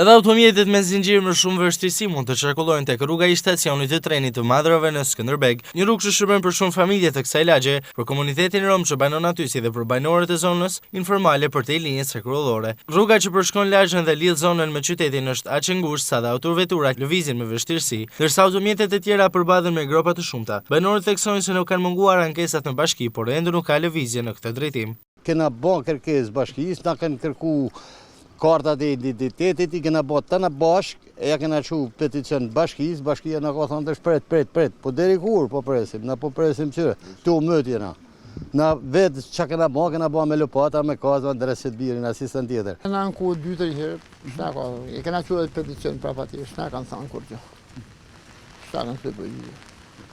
Edhe automjetet me zinxhir më shumë vështirësi mund të qarkullojnë tek rruga i stacionit të trenit të Madrave në Skënderbeg, një rrugë që shërben për shumë familje të kësaj lagje, për komunitetin rom që banon aty si dhe për banorët e zonës informale për te linjës rregullore. Rruga që përshkon lagjën dhe lidh zonën me qytetin është aq e ngushtë sa dhe autovetura lëvizin me vështirësi, ndërsa automjetet e tjera përbadhen me gropa të shumta. Banorët theksojnë se nuk kanë munguar ankesat në bashki, por ende nuk ka lëvizje në këtë drejtim. Kena bën kërkesë bashkisë, na kanë kërku kartat e identitetit, i kena bërë të në bashkë, ja kena që peticion bashkisë, bashkia në ka thonë të pret, po deri kur po presim, na po presim qëre, tu mëtje na. Na vetë që kena bërë me lopata, me kazva, dresit birin, asistën tjetër. Kena në kohë 2-3 herë, i kena që edhe peticion prapa tjerë, shna kanë thonë kur që. Shna kanë të bëjë,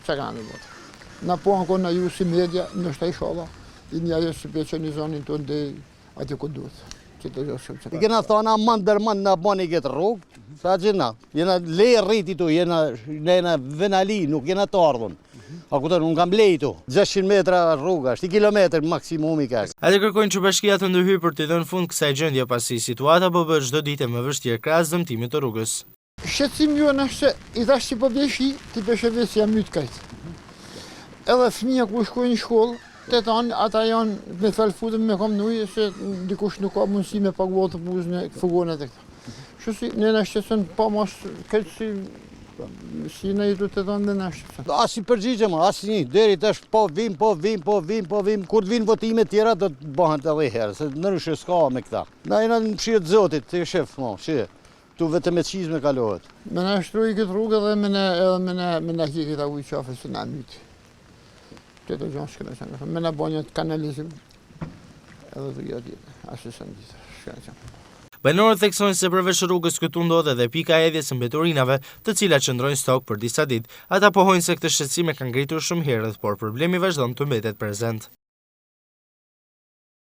që kena në botë. Na po anko në ju si media, në shtaj shola, i njerë që specializonin të ndë ati ku duhet. I kena thona mandërmand në bani këtë rrugë, sa gjena, jena le rriti tu, jena venali, nuk jena të ardhun. A këtër, unë kam lej tu, 600 metra rruga, 1 kilometr maksimumi ka. Ate kërkojnë që bashkia të ndërhyjë për të dhënë fund kësaj gjendje pasi situata po bëhet çdo ditë më vështirë krahas dëmtimit të rrugës. Shqetësimi juan është se i thash që po vjeshi, ti peshe vesi jam myt kajt. Edhe fëmija ku shkojnë në shkollë, të tanë, ata janë me felfutën me kam nujë, se dikush nuk ka mundësi me paguat të puzën e fugonet e këta. Shësi, ne në shqetësën pa mas këtë si në jetu të tanë dhe në shqetësën. As i përgjigje ma, as një, deri tash po vim, kur të vinë votime tjera do të bëhen të dhe herë, se nërëshë s'ka me këta. Na jena në mshirë të zotit, të shef, shirë, tu vetëm e qizme kalohet. Me në shtruj këtë rrugë dhe me në hje këta ujë qafe se në mytë. Këtë gjonë shkënë që në me në bonjët kanalizim edhe të gjatë jetë, asisën ditë, shkënë që. Banorët theksojnë se përveç rrugës këtu ndodhe dhe pika edhjes së mbeturinave, të cilat qëndrojnë stok për disa ditë. Ata pohojnë se këtë shqetësime kanë ngritur shumë herët, por problemi vazhdon të mbetet prezent.